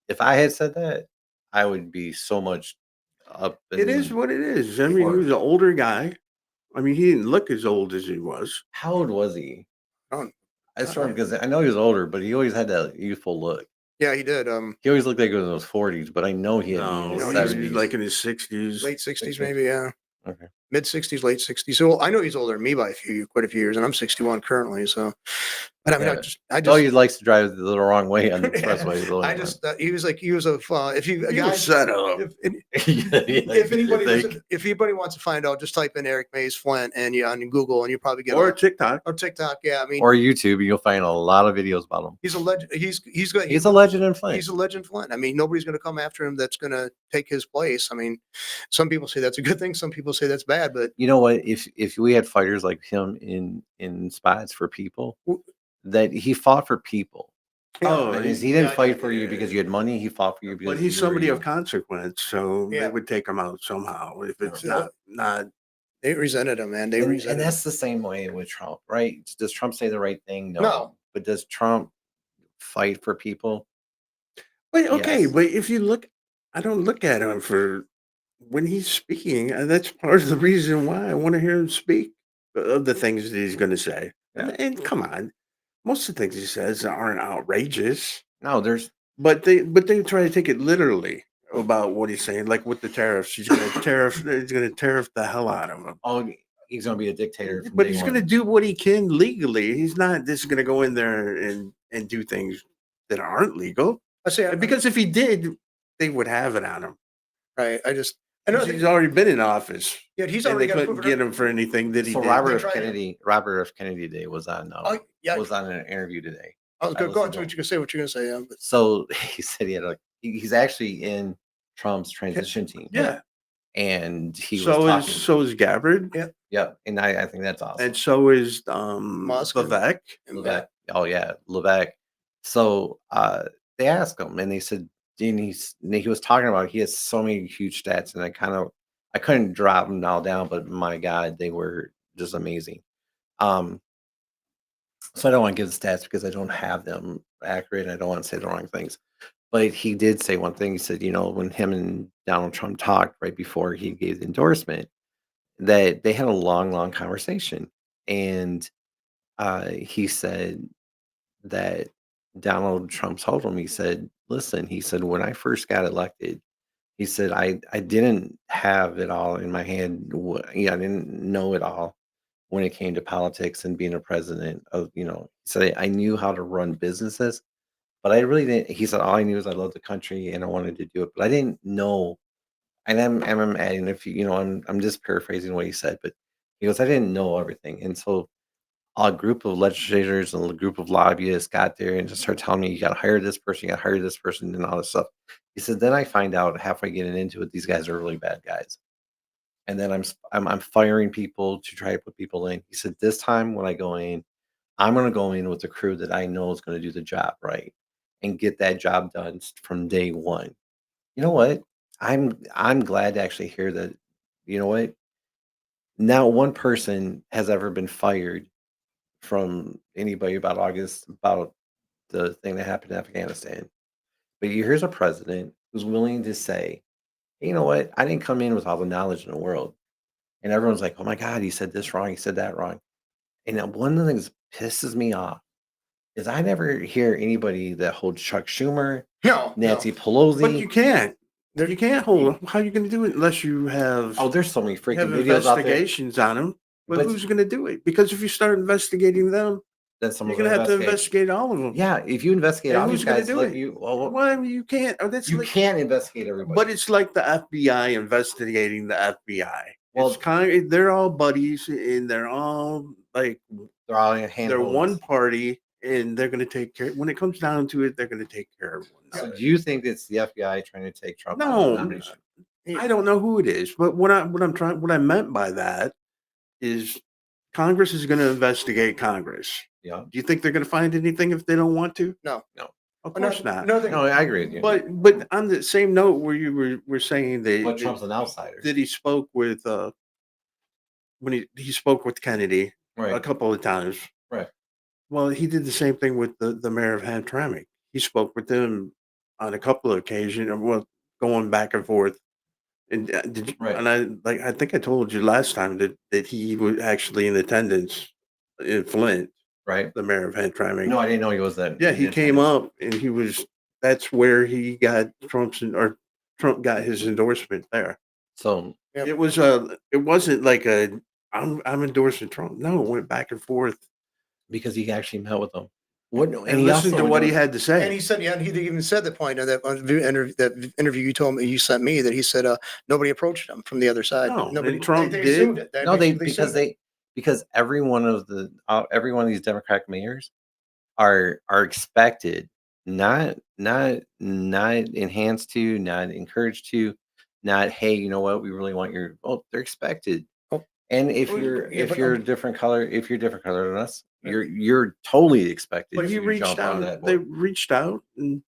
if I had said that, I would be so much up. It is what it is. I mean, he Or- was an older guy. I mean, he didn't look as old as he was. How old was he? Oh, I swear because I know he was older, but he always had that youthful look. Yeah, he did. He always looked like he was in his 40s, but I know he had No, been in he his was 70s. like in his 60s. Late 60s, 60s. maybe. Yeah, Okay. mid 60s, late 60s. So I know he's older than me by quite a few years, and I'm 61 currently. So, but I mean, Yeah. I Oh, just, he likes to drive the wrong way on the expressway. he was like, he was a if He was set up. if anybody wants to find out, just type in Eric Mays Flint and on Google, and you probably get Or TikTok. or TikTok. Yeah, I mean, or YouTube, you'll find a lot of videos about him. he's a legend. He's He's a legend in Flint. He's a legend Flint. I mean, nobody's going to come after him that's going to take his place. I mean, some people say that's a good thing. Some people say that's bad. But You know what? If we had fighters like him in spots for people, that he fought for people. Oh, That is, he didn't fight for you because you had money. He fought for you because But he's you were somebody you. of consequence, so Yeah. they would take him out somehow if it's Yeah. not. they resented him, man. They And resented him. that's the same way with Trump, right? Does Trump say the right thing? No. But does Trump fight for people? But okay, Yes. but if you look, I don't look at him for when he's speaking. And that's part of the reason why I want to hear him speak of the things that he's going to say. Yeah. And come on, most of the things he says aren't outrageous, No, there's but they try to take it literally about what he's saying. Like with the tariffs, he's going to tariff the hell out of them. oh, he's going to be a dictator. from But day he's one. going to do what he can legally. He's not just going to go in there and do things that aren't legal. I say Because if he did, they would have it on him. right. I know He's already been in office, yeah, he's and already they got couldn't get him for anything that he So did. Robert F. Kennedy Day was on Oh yeah, was on an interview today. I was I going to go listened into to what you can say. What you're going to say. Yeah, but So he said he had he's actually in Trump's transition team. Yeah. And he was So talking. so is Gabbard, Yeah, and I think that's awesome. and so is Musk. Vivek. Levesque. Oh yeah, Levesque. So they asked him, and they said, and he was talking about he has so many huge stats, and I couldn't drop them all down, but my God, they were just amazing. So I don't want to give the stats because I don't have them accurate. I don't want to say the wrong things. But he did say one thing. He said, when him and Donald Trump talked right before he gave the endorsement, that they had a long, long conversation. And he said that Donald Trump told him, he said, listen, he said, when I first got elected, he said, I didn't have it all in my hand. I didn't know it all when it came to politics and being a president of, he said, I knew how to run businesses, but I really didn't. He said, all I knew is I loved the country and I wanted to do it, but I didn't know. And I'm adding, if I'm just paraphrasing what he said, but he goes, I didn't know everything. And so a group of legislators and a group of lobbyists got there and just started telling me, you got to hire this person, you got to hire this person, and all this stuff. He said, then I find out halfway getting into it, these guys are really bad guys. And then I'm firing people to try to put people in. He said, this time when I go in, I'm going to go in with the crew that I know is going to do the job right and get that job done from day one. You know what? I'm glad to actually hear that. You know what? Not one person has ever been fired from anybody about the thing that happened in Afghanistan. But here's a president who's willing to say, "Hey, you know what? I didn't come in with all the knowledge in the world." And everyone's like, "Oh my God, he said this wrong. He said that wrong." And one of the things that pisses me off is I never hear anybody that holds Chuck Schumer, No, Nancy no. Pelosi. But you can't. There- You can't hold. How are you going to do it unless you have Oh, there's so many freaking have videos out there. investigations on them? But But who's going to do it? Because if you start investigating them, then you're someone's going gonna to have to investigate. investigate all of them. Yeah, if you investigate And all who's these going to guys, do like it? you, Well, you can't. Oh, that's you like, can't investigate everybody. but it's like the FBI investigating the FBI. Well- It's kind of, they're all buddies and they're all like they're all in hand. they're one party and they're going to take care. When it comes down to it, they're going to take care of one So another. do you think it's the FBI trying to take Trump out of No. the nomination? I don't know who it is, but what I meant by that is Congress is going to investigate Congress. Yeah. Do you think they're going to find anything if they don't want to? No. Of course not. No, I agree with you. But on the same note, where you were saying but that Trump's an outsider. he spoke with when he spoke with Kennedy a Right. couple of times. Right. Well, he did the same thing with the mayor of Hamtramck. He spoke with them on a couple of occasions, well, going back and forth. And Right. and I think I told you last time that he was actually in attendance in Flint, Right. the mayor of Hamtramck. No, I didn't know he was that. Yeah, he came up and he was. That's where he got Trump got his endorsement there. So Yep. It was it wasn't like I'm endorsing Trump. No, it went back and forth because he actually met with them. What? and listened to what he had to And say. he said, yeah, and he even said the point of that interview you told me, you sent me, that he said nobody approached him from the other side. No, Nobody. and Trump they did. assumed it. No, assumed it. because every one of these Democratic mayors are expected, not enhanced to, not encouraged to, not, hey, you know what, we really want your vote. They're expected. Oh. And if Well, you're yeah, if but, you're a different color, than us, you're totally expected. But he to reached jump on out. that They board. reached out and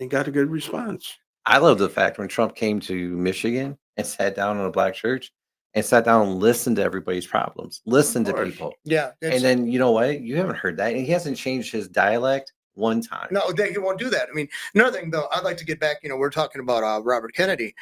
got a good response. I love the fact when Trump came to Michigan and sat down in a black church and sat down and listened to everybody's problems, listened to course. people. Yeah. And then, you know what? You haven't heard that. And he hasn't changed his dialect one time. No, he won't do that. I mean, another thing though, I'd like to get back. We're talking about Robert Kennedy.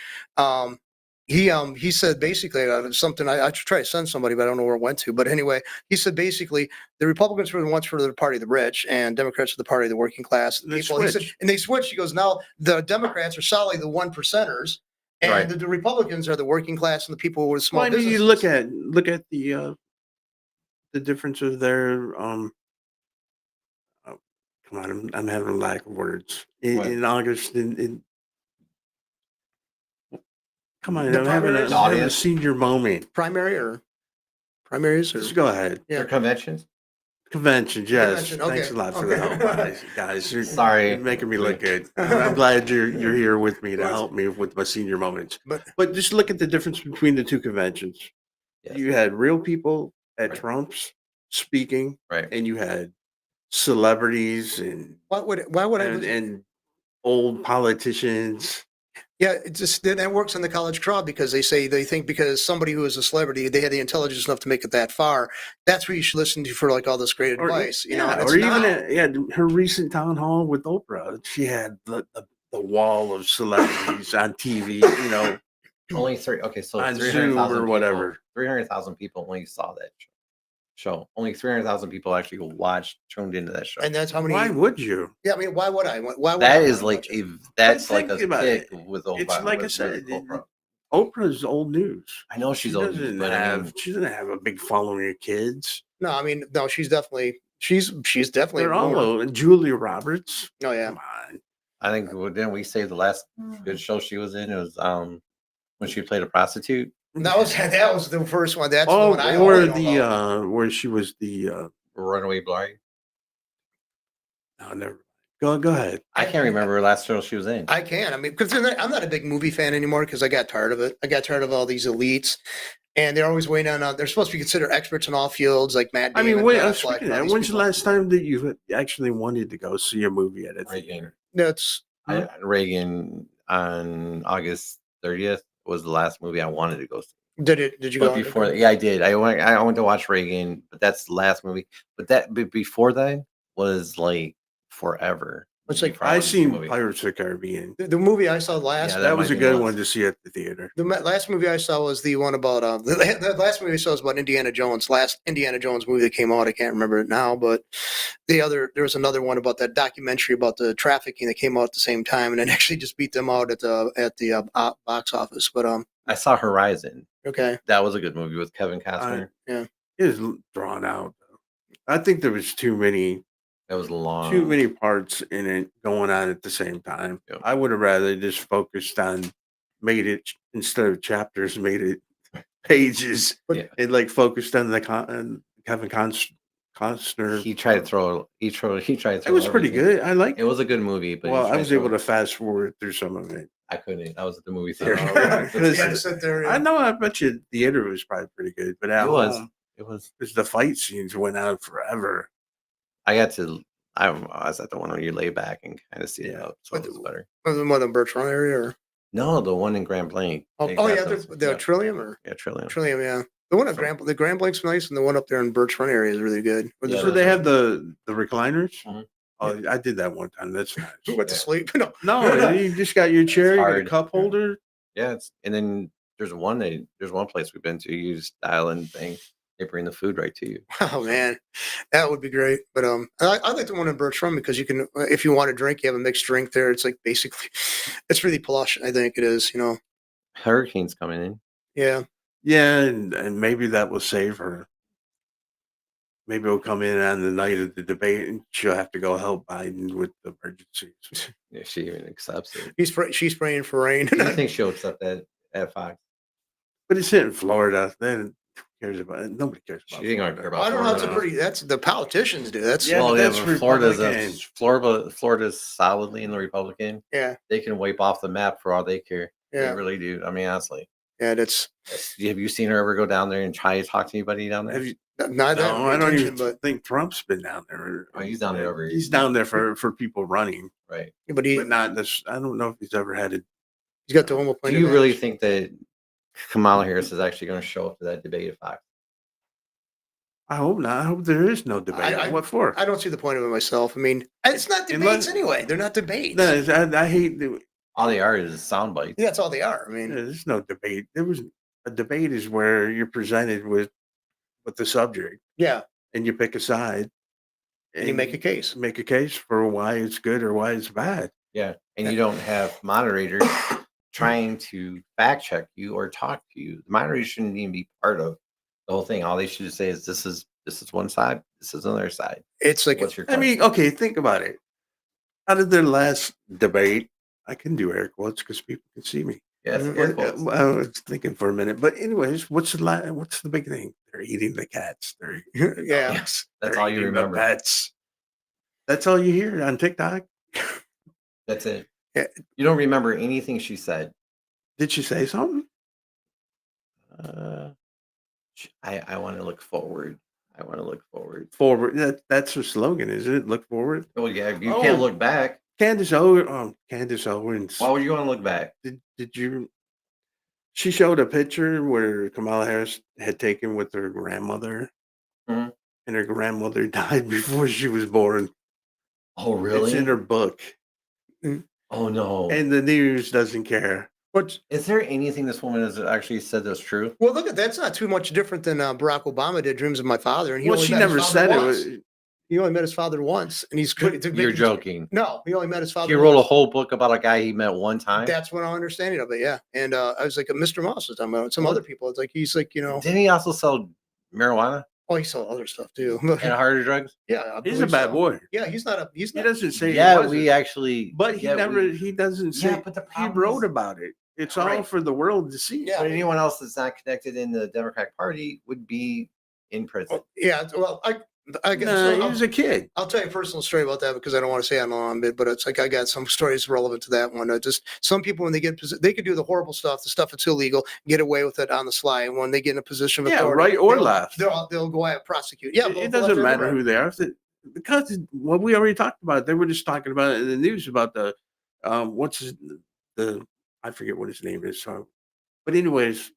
He said basically something. I try to send somebody, but I don't know where it went to. But anyway, he said basically the Republicans were the ones for the party of the rich, and Democrats are the party of the working class They people. He said, switched. and they switched. He goes, now the Democrats are solidly the 1%ers, and Right. the Republicans are the working class and the people with small Well, I mean, businesses. you look at the difference of their oh, come on, I'm having a lack of words What? in August. Come on, The I'm having primaries? I'm having a Audience? senior moment. primaries or Just go ahead. Yeah. Their conventions? Conventions, yes. Convention, okay, Thanks a lot for okay. the help, guys. Sorry. You're making me look good. I'm glad you're here with me to help me with my senior moments. But just look at the difference between the two conventions. Yes. You had real people at Right. Trump's speaking, Right. and you had celebrities and why would I? and old politicians. Yeah, it just that works on the college crowd because they think because somebody who is a celebrity, they had the intelligence enough to make it that far. That's where you should listen to for like all this great advice. It's or even not. her recent town hall with Oprah. She had the wall of celebrities on TV. Only three. Okay, so On 300,000 Zoom or people- whatever. 300,000 people only saw that show. Only 300,000 people actually tuned into that show. And that's how many. Why would you? Yeah, I mean, why would I? Why would That I is wanna like watch it? that's like a think about kick it. with It's Oprah. like I with said, Oprah. Oprah's old news. I know she's old, doesn't but she doesn't have a big following of kids. No, I mean, no, she's definitely They're all more. old. And Julia Roberts. Oh yeah. Come on. I think didn't we say the last good show she was in? It was when she played a prostitute. That was the first one. That's the Oh, one I or only know about. where she was the Runaway Bride. no, never. Go ahead. I can't remember her last show she was in. I can. I mean, because I'm not a big movie fan anymore because I got tired of it. I got tired of all these elites, and they're always waiting on. They're supposed to be considered experts in all fields, like Matt I Damon. mean, wait. Ben I'm Affleck, speaking and of all that. these When's the people. last time that you actually wanted to go see a movie at a theater? That's Reagan on August 30th was the last movie I wanted to go see. Did you go? But before, yeah, I did. I went to watch Reagan, but that's the last movie. But before that was like forever. It's like before I I went to see a seen movie. Pirates of the Caribbean. The movie I saw last. Yeah, That was might a be the good one. one to see at the theater. The last movie I saw was the one about the last movie I saw was about Indiana Jones. Last Indiana Jones movie that came out, I can't remember it now, but there was another one about that documentary about the trafficking that came out at the same time, and it actually just beat them out at the box office. But I saw Horizon. okay, That was a good movie with Kevin Costner. yeah, It was drawn out. I think there was too many That was long. too many parts in it going on at the same time. Yep. I would have rather just focused on made it instead of chapters, made it pages, Yeah. and like focused on Kevin Costner. He tried to throw. He tried to throw. It was pretty everything. good. I like It was a good movie, but Well, he I tried was to able throw- to fast forward through some of it. I couldn't. I was at the movie theater. Oh, you had to sit there. I know. I bet you the theater was probably pretty good, but at It was. home, It was. because the fight scenes went on forever. I got to. I was at the one where you lay back and kind of see it Yeah. out, so it was better. Was it more than Bertrand area or? No, the one in Grand Blanc. Oh, They oh got yeah, those- the Trillium or yeah, Trillium. Trillium, yeah. The one at So- the Grand Blank's nice, and the one up there in Bertrand area is really good. With the- Yeah, So they have the recliners. Mhm. Oh, I did that one time. That's nice. Who went to Yeah. sleep? No, No, you just got your chair, you got a hard. cup holder. Yeah, and then there's one place we've been to. You just dial in thing. They bring the food right to you. oh man, that would be great. But I like the one in Bertrand because you can, if you want to drink, you have a mixed drink there. It's like basically, it's really plush. I think it is. Hurricanes coming in. Yeah. Yeah, and maybe that will save her. Maybe it'll come in on the night of the debate, and she'll have to go help Biden with the emergencies. If she even accepts it. She's praying for rain. Do you think she'll accept that at Fox? But it's in Florida. Then who cares about it? Nobody cares about She ain't gonna care about I don't know. That's Florida. that's the politicians do. That's Yeah, but that's Florida's solidly in the Republican. yeah. They can wipe off the map for all they care. Yeah. They really do. I mean, honestly. Yeah, that's Have you seen her ever go down there and try to talk to anybody down there? Have you, not that. no, I don't even but think Trump's been down there. Oh, he's down there over He's down there for people running, right. but but not this. I don't know if he's ever had it. he's got the homo Do plane. you really think that Kamala Harris is actually going to show up to that debate at Fox? I hope not. I hope there is no debate. What for? I don't see the point of it myself. I mean, it's not debates anyway. They're not debates. No, I hate. All they are is sound bites. Yeah, that's all they are. I mean, There's no debate. There was a debate is where you're presented with the subject yeah, and you pick a side and you make a case. make a case for why it's good or why it's bad. Yeah. And you don't have moderators trying to fact check you or talk to you. The moderators shouldn't even be part of the whole thing. All they should say is this is one side, this is another side. It's like What's your I mean, question? okay, think about it. Out of their last debate, I can do air quotes because people can see me. Yes, Mhm. air quotes. I was thinking for a minute, but anyways, what's the big thing? They're eating the cats. They're eating the Yeah. dogs, That's they're all you eating the remember. pets. That's all you hear on TikTok. That's it. Yeah. You don't remember anything she said. Did she say something? I want to look forward. I want to look forward. Forward. That's her slogan, isn't it? Look forward. Oh yeah, you Oh. can't look back. Candace Owens. Why would you want to look back? Did you? She showed a picture where Kamala Harris had taken with her grandmother, Mhm. and her grandmother died before she was born. Oh It's really? in her book, Oh no. and the news doesn't care. But Is there anything this woman has actually said that's true? well, look at that's not too much different than Barack Obama did "Dreams of My Father," and he Well, only she met his never father said it. once. Was, He only met his father once, and he's You're joking. No, he only met his father. He wrote a once. whole book about a guy he met one time. That's what I'm understanding of it. Yeah, and I was like, Mr. Moss was talking about some other people. It's like he's like Didn't he also sell marijuana oh, he sold other stuff too. and harder drugs? yeah, I he's a believe bad so. boy. Yeah, he's not. He He doesn't say. Yeah, he wasn't, we actually. but he yeah, never. we- He doesn't say. Yeah, but the he problem wrote is- about it. It's all Right. for the world to see. Yeah. But anyone else that's not connected in the Democratic Party would be in prison. Yeah, well, I guess No, he I'll, was a kid. I'll tell you a personal story about that because I don't want to say I'm on it, but it's like I got some stories relevant to that one. Just some people when they get they could do the horrible stuff, the stuff that's illegal, get away with it on the sly, and when they get in a position of Yeah, authority, right or they'll- left. they'll go out and prosecute. Yeah, It both doesn't left and matter right. who they are. Because what we already talked about, they were just talking about it in the news about the I forget what his name is. So, but anyways,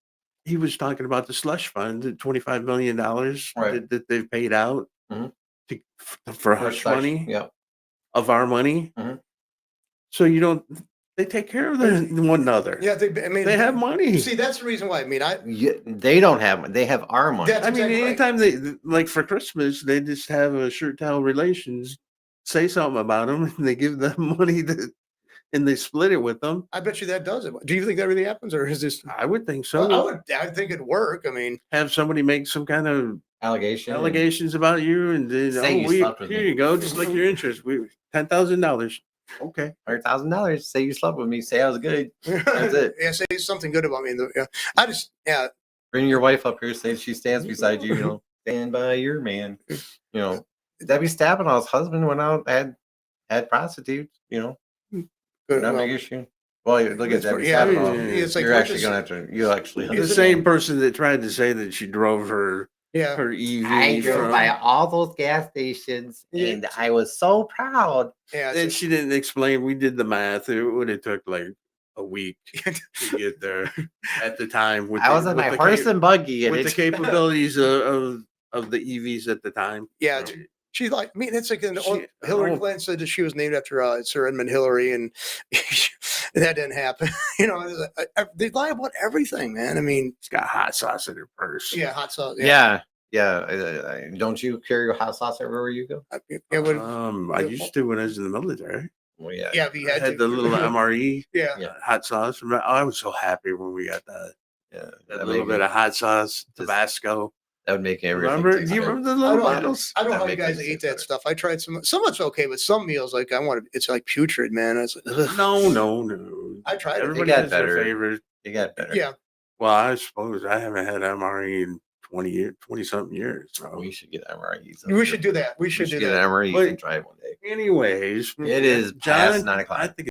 he was talking about the slush fund, the $25 million Right. that they've paid out Mhm. to, for For hush such- money Yep. of our money. Mhm. So they take care of one another. Yeah, I mean, They have money. See, that's the reason why. I mean, They don't have. They have our money. That's I mean, exactly right. anytime they like for Christmas, they just have a shirt towel relations say something about them, and they give them money and they split it with them. I bet you that does it. Do you think that really happens, or is this? I would think so. I think it'd work. I mean, have somebody make some kind of allegations about you, and then Say you slept with here me. you go, just like your interest. We $10,000. Okay. $100,000. Say you slept with me. Say I was good. That's it. Yeah, say something good about me. Yeah. Bring your wife up here. Say she stands beside you. You know, stand by your man. You know, Debbie Stabenow's husband went out had prostitutes. You know, not a big issue. Well, look at Debbie Stabenow. It's like You're actually gonna have to. You actually. The same person that tried to say that she drove her EV. I drove by all those gas stations, and I was so proud. Yeah, and she didn't explain. We did the math. It would have took like a week to get there at the time. I was in my horse and buggy, and with the capabilities of the EVs at the time. Yeah, she's like, I mean, it's like Hillary Clinton said that she was named after Sir Edmund Hillary, and that didn't happen. You know, they lie about everything, man. I mean, it's got hot sauce in her purse. Yeah, hot sauce. Yeah. Don't you carry your hot sauce everywhere you go? I used to when I was in the military. Well, yeah. Yeah, we had the little MRE. Yeah. Hot sauce. I was so happy when we got that. Yeah, that little bit of hot sauce, Tabasco. That would make everything. Remember? Do you remember the little bottles? I don't know how you guys ate that stuff. I tried some of it's okay, but some meals like it's like putrid, man. I was like, ugh. No. I tried it. Everybody got has their better. favorite. It got better. Yeah. Well, I suppose I haven't had MRE in 20 something years. So We should get MREs. We should do that. We should do get that. an MRE But and try one day. anyways, It is John. past 9 o'clock. I think